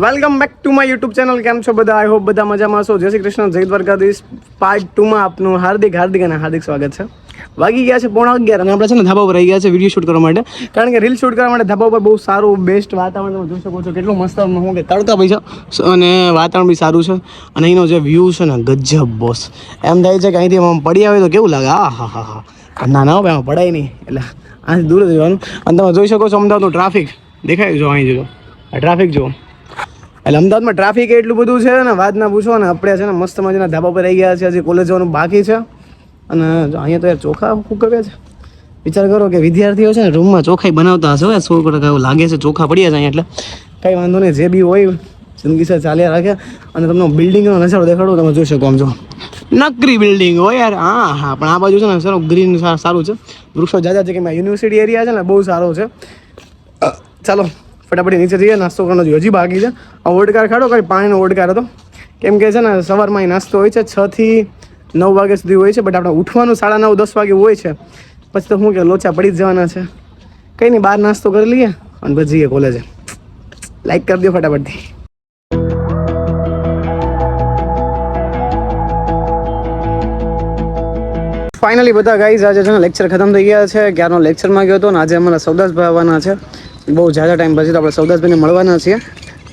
Welcome back to my YouTube channel. કેમ છો બધા? આઈ હોપ બધા મજામાં છો. જય શ્રી કૃષ્ણ, જય દ્વારકાધીશ. પાર્ટ 2 માં આપનું હાર્દિક સ્વાગત છે. વાગી ગયા છે 11:30 અને આપણે છે ને ધાબા પર રહી ગયા છે વિડીયો શૂટ કરવા માટે. કારણ કે રીલ શૂટ કરવા માટે ધાબા પર બહુ સારું બેસ્ટ વાતાવરણ તમે જોઈ શકો છો. કેટલું મસ્ત હું કે તડકા પૈસા અને વાતાવરણ બી સારું છે. અને અહીંનો જે વ્યૂ છે ને ગજબ બોસ. એમ થાય છે કે અહીંથી આમ પડી આવે તો કેવું લાગે. હા. ના ભાઈ પડાય નહીં, એટલે આથી દૂર જ રહેવાનું. અને તમે જોઈ શકો છો અમદાવાદનું ટ્રાફિક દેખાય જો. અહીં જો ટ્રાફિક જુઓ. એટલે અમદાવાદમાં ટ્રાફિક એટલું બધું છે ને વાત ના પૂછો ને. આપણે છે ને મસ્ત મજાના ધાબા પર રહી ગયા છે. હજી કોલેજ જવાનું બાકી છે. અને અહીંયા તો યાર ચોખા ફૂકવ્યા છે. વિચાર કરો કે વિદ્યાર્થીઓ છે ને રૂમમાં ચોખાઈ બનાવતા હશે. 100% એવું લાગે છે. ચોખા પડ્યા છે અહીંયા, એટલે કંઈ વાંધો નહીં. જે બી હોય જિંદગી સાથે ચાલ્યા રાખે. અને તમને બિલ્ડિંગનો નજારો દેખાડો, તમે જોઈ શકો. આમ જો નકરી બિલ્ડિંગ હોય યાર. હા પણ આ બાજુ છે ને સારું ગ્રીન સારું છે. વૃક્ષો જાજા છે કે યુનિવર્સિટી એરિયા છે ને બહુ સારો છે. ચાલો ફટાફટ નીચે જઈએ. નાસ્તો કરવાનો હજી બાકી છે. આ ઓડકાર ખાડો, કંઈ પાણીનો ઓડકાર હતો. કેમ કે છે ને સવારમાં અહીં નાસ્તો હોય છે 6 થી 9 વાગ્યા સુધી હોય છે. બટ આપણે ઉઠવાનું 9:30-10 વાગે હોય છે. પછી તો શું કે લોચા પડી જ જવાના છે. કંઈ નહીં, બહાર નાસ્તો કરી લઈએ અને પછી જઈએ કોલેજે. લાઈક કરી દો ફટાફટથી. ફાઇનલી બધા ગાઈઝ આજે છે ને લેક્ચર ખતમ થઈ ગયા છે. ક્યારનો લેક્ચરમાં ગયો હતો ને આજે અમારા સૌદાસભાઈ આવવાના છે. બહુ ઝાઝા ટાઈમ પછી તો આપણે સૌદાસભાઈને મળવાના છીએ.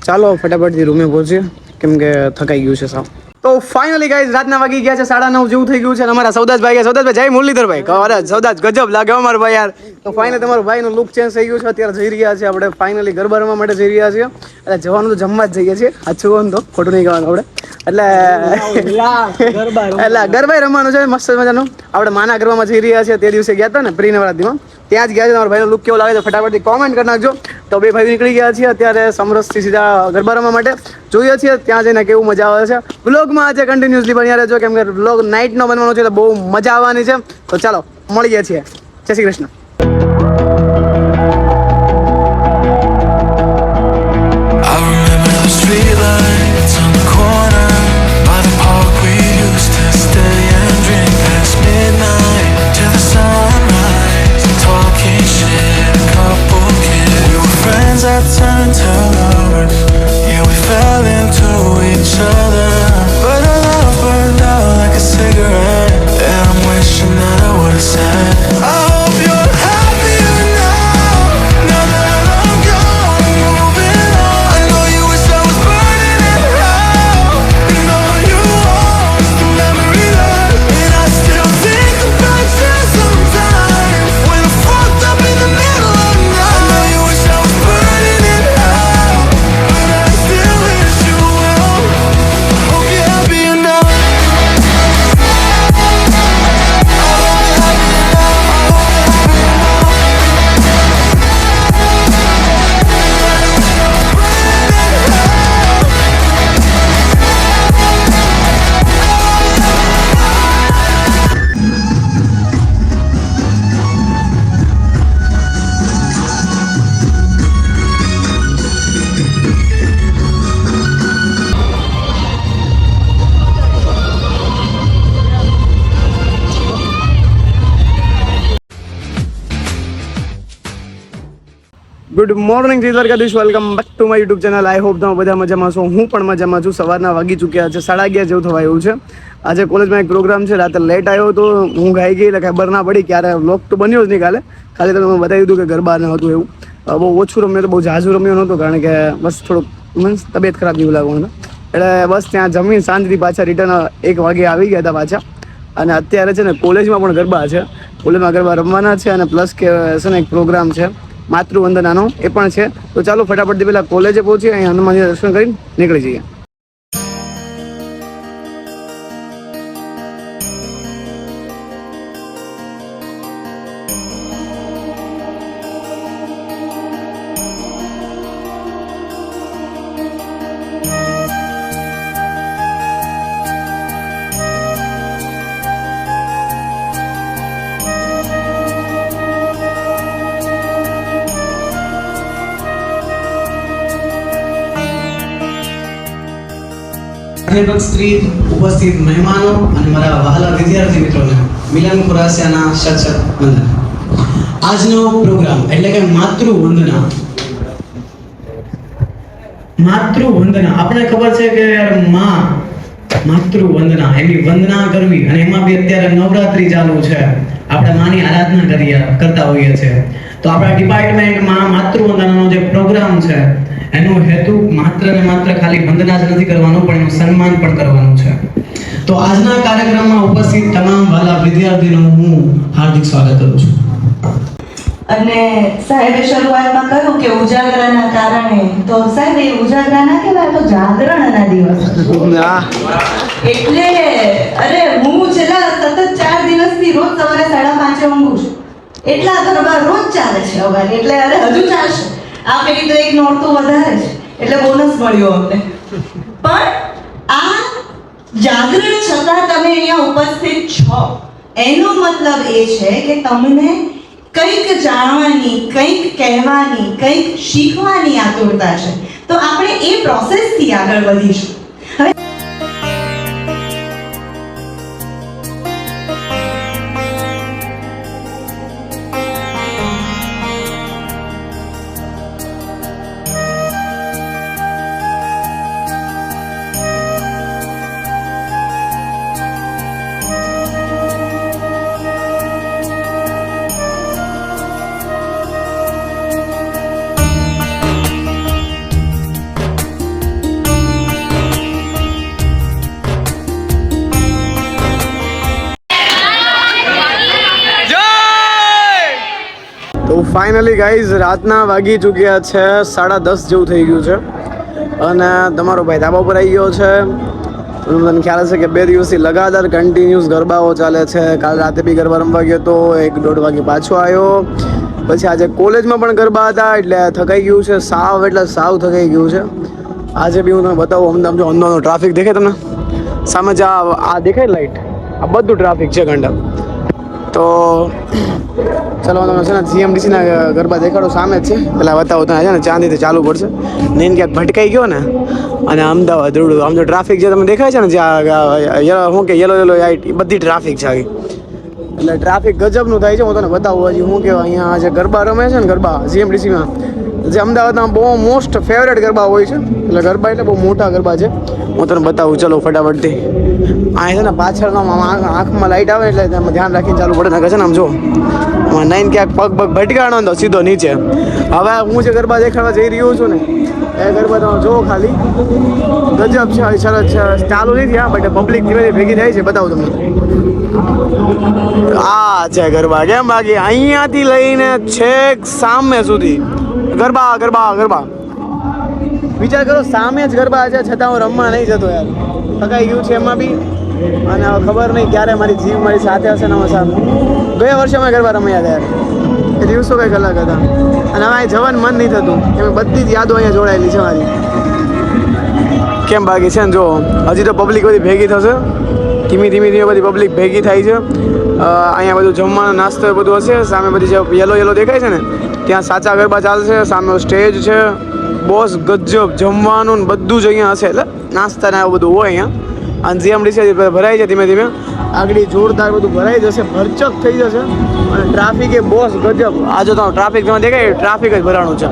ચાલો ફટાફટથી રૂમે પહોંચીએ, કેમ કે થકાઈ ગયું છે સાવ. તો ફાઇનલી ગાઈઝ રાતના વાગી ગયા છે 9:30 જેવું થઈ ગયું છે. અને અમારા સૌદાસભાઈ જય મુરલીધરભાઈ. અરે સૌદાસ ગજબ લાગે અમારો ભાઈ યાર. તો ફાઇનલી તમારું ભાઈનું લુક ચેન્જ થઈ ગયું છે. અત્યારે જઈ રહ્યા છીએ આપણે ફાઇનલી ગરબા રમવા માટે જઈ રહ્યા છીએ. એટલે જવાનું તો જમવા જ જઈએ છીએ. સાચું તો ખોટું નહીં કહેવાનું આપણે. એટલે ગરબા રમવાનું છે મસ્ત મજાનું. આપણે માના ગરબામાં જઈ રહ્યા છીએ. તે દિવસે ગયા હતા ને પ્રી નવરાત્રીમાં, ત્યાં જ ગયા છે. તમારા ભાઈનો લુક કેવો લાગે છે ફટાફટથી કોમેન્ટ કરી નાખજો. તો બે ભાઈ નીકળી ગયા છીએ અત્યારે સમરસથી સીધા ગરબા રમવા માટે. જોઈએ છીએ ત્યાં જઈને કેવું મજા આવે છે. વ્લોગમાં આજે કન્ટિન્યુઅસલી બન્યા રહેજો, કેમ કે વ્લોગ નાઇટનો બનવાનો છે એટલે બહુ મજા આવવાની છે. તો ચાલો મળીએ છીએ. જય Shri Krishna. I turned to lovers. Yeah, we fell into each other, but our love burned out like a cigarette. And I'm wishing that I would've said, I hope you're happier now, now that I'm gone, moving on. I know you wish I was burning in hell, and all you want is the memory left. And I still think about you sometimes when I'm fucked up in the middle of the night. I know you wish I was burning. Good morning, જય Dwarkadhish. Welcome back to my YouTube channel. I hope તમે બધા મજામાં છો. હું પણ મજામાં છું. સવારના વાગી ચૂક્યા છે 11:30 જેવું થવા એવું છે. આજે કોલેજમાં એક પ્રોગ્રામ છે. રાતે લેટ આવ્યો તો હું ગાઈ ગઈ એટલે ખબર ના પડી. ક્યારે વ્લોગ તો બન્યો જ નહીં કાલે. ખાલી તમે બતાવી દીધું કે ગરબા ન હતું એવું. બહુ ઓછું રમ્યો તો બહુ ઝાઝું રમ્યો નહોતું, કારણ કે બસ થોડુંક મીન્સ તબિયત ખરાબ જેવું લાગવાનું હતું. એટલે બસ ત્યાં જમીન સાંજથી પાછા રિટર્ન 1 વાગે આવી ગયા હતા પાછા. અને અત્યારે છે ને કોલેજમાં પણ ગરબા છે. કોલેજમાં ગરબા રમવાના છે અને પ્લસ કે છે ને એક પ્રોગ્રામ છે માતૃવંદનાનો, એ પણ છે. તો ચાલો ફટાફટથી પહેલાં કોલેજે પહોંચીએ. અહીં હનુમાનજી દર્શન કરીને નીકળી જઈએ. સ્ત્રી ઉપસ્થિત મહેમાનો અને મારા વહાલા વિદ્યાર્થી મિત્રોને મિલન ખુરાસિયાના શત વંદન. આજનો પ્રોગ્રામ એટલે કે માતૃવંદના માતૃવંદના. આપણે ખબર છે કે યાર માં માતૃવંદના, એની વંદના કરવી, અને એમાં બી અત્યારે નવરાત્રી ચાલુ છે, આપણે માની આરાધના કરતા હોઈએ છીએ. તો આપણા ડિપાર્ટમેન્ટમાં માતૃવંદનાનો જે પ્રોગ્રામ છે એનો હેતુ માત્ર ને માત્ર ખાલી વંદના જ નથી કરવાનો, પણ એનું સન્માન પણ કરવાનું છે. તો આજના કાર્યક્રમમાં ઉપસ્થિત તમામ વાલા વિદ્યાર્થીઓનું હું હાર્દિક સ્વાગત કરું છું. અને સાહેબે શરૂઆતમાં કહ્યું કે ઉજાગરાના કારણે, તો સાહેબ એ ઉજાગરા ના કહેવાય, તો જાગરણના દિવસ. એટલે અરે હું છેલ્લા સતત 4 દિવસથી રોજ સવારે 5:30 ઊંઘું છું. એટલા ગરબા રોજ ચાલે છે અમારે, એટલે અરે હજુ ચાલશે. આ પેલી તો એક નોરતું વધારે છે, એટલે બોનસ મળ્યો અમને. પણ આ જાગરણ છતાં તમે અહીંયા ઉપસ્થિત છો, એનો મતલબ એ છે કે તમને કંઈક જાણવાની, કંઈક કહેવાની, કંઈક શીખવાની આતુરતા છે. તો આપણે એ પ્રોસેસથી આગળ વધીશું. હવે તો ફાઇનલી ગાઈઝ રાતના વાગી ચૂક્યા છે 10:30 જેવું થઈ ગયું છે, અને તમારો ભાઈ ધાબા ઉપર આવી ગયો છે. તમને ખ્યાલ હશે કે 2 દિવસથી લગાતાર કન્ટિન્યુઅસ ગરબાઓ ચાલે છે. કાલ રાતે બી ગરબા રમવા ગયો તો 1-1.5 વાગે પાછો આવ્યો. પછી આજે કોલેજમાં પણ ગરબા હતા, એટલે થકાઈ ગયું છે સાવ, એટલે સાવ થકાઈ ગયું છે. આજે બી હું તમને બતાવું, અમદાવાદ જો અંદરનો ટ્રાફિક દેખાય તમને સામે જ, આ દેખાય લાઈટ, આ બધું ટ્રાફિક છે ઘંટા. તો ચલો તમે છે ને જીએમડીસીના ગરબા દેખાડો, સામે જ છે. પેલા બતાવો ત્યાં છે ને ચાંદીથી ચાલુ પડશે, ને ક્યાંક ભટકાઈ ગયો ને, અને અમદાવાદ રોડ આમ જો ટ્રાફિક જે તમે દેખાય છે ને, જ્યાં શું કે યલો લાઇટ, એ બધી ટ્રાફિક છે આવી. એટલે ટ્રાફિક ગજબનું થાય છે. હું તને બતાવું હજી શું કહેવાય, અહીંયા જે ગરબા રમે છે ને ગરબા જીએમડીસીમાં, જે અમદાવાદના બહુ મોસ્ટ ફેવરેટ ગરબા હોય છે. એટલે ગરબા એટલે બહુ મોટા ગરબા છે. હું તને બતાવું, ચલો ફટાફટથી. આ છે ને પાછળનો આંખમાં લાઇટ આવે એટલે તમે ધ્યાન રાખીને ચાલુ પડે. નાખે છે ને આમ જો નાઈન ક્યાંક પગ ભટકાણો તો સીધો નીચે. હવે હું જે ગરબા દેખાડવા જઈ રહ્યો છું ને, એ ગરબા તમે જુઓ ખાલી, ગજબ છે. સરસ ચાલુ નહીં થયા, બટ પબ્લિક ધીમે ધીમે ભેગી થાય છે. બતાવું તમને, આ છે ગરબા. કેમ બાકી અહીંયાથી લઈને છેક સામે સુધી ગરબા ગરબા ગરબા. વિચાર કરો, સામે જ ગરબા છે, છતાં હું રમવા નહીં જતો યાર. થકાઈ ગયું છે એમાં બી, અને હવે ખબર નહીં ક્યારે મારી જીવ મારી સાથે હશે ને સામે. ગયા વર્ષે અમે ગરબા રમ્યા હતા યાર, એ દિવસો કંઈક અલગ હતા. અને હવે અહીં જવાનું મન નહીં થતું, એમ બધી જ યાદો અહીંયા જોડાયેલી છે મારી. કેમ બાકી છે ને જો હજી તો પબ્લિક બધી ભેગી થશે, ધીમે ધીમે બધી પબ્લિક ભેગી થાય છે. અહીંયા બધું જમવાનું નાસ્તો એ બધું હશે. સામે બધી જે યલો દેખાય છે ને, ત્યાં સાચા ગરબા ચાલશે. સામે સ્ટેજ છે, બોસ ગજબ જમવાનું ને બધું જ અહીંયા હશે. એટલે નાસ્તા ને આવું બધું હોય અહીંયા. અને જીએમડીસી ભરાય છે ધીમે ધીમે, આગળ જોરદાર બધું ભરાઈ જશે, ભરચક થઈ જશે. અને ટ્રાફિક એ બોસ ગજબ. આજે તો ટ્રાફિક તમે દેખાય, ટ્રાફિક જ ભરાણું છે.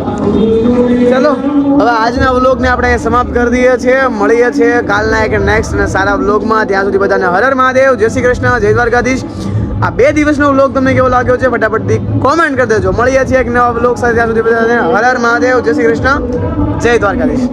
ચલો હવે આજના વ્લોગને આપણે સમાપ્ત કરી દઈએ છીએ. મળીએ છીએ કાલના એક નેક્સ્ટ અને સારા વ્લોગમાં. ત્યાં સુધી બધાને હર હર મહાદેવ, જય શ્રી કૃષ્ણ, જય દ્વારકાધીશ. આ 2 દિવસનો વ્લોગ તમને કેવો લાગ્યો છે ફટાફટથી કોમેન્ટ કરી દેજો. મળીએ છીએ એક નવા વ્લોગ સાથે. ત્યાં સુધી બધાને હર હર મહાદેવ, જય શ્રી કૃષ્ણ, જય દ્વારકાધીશ.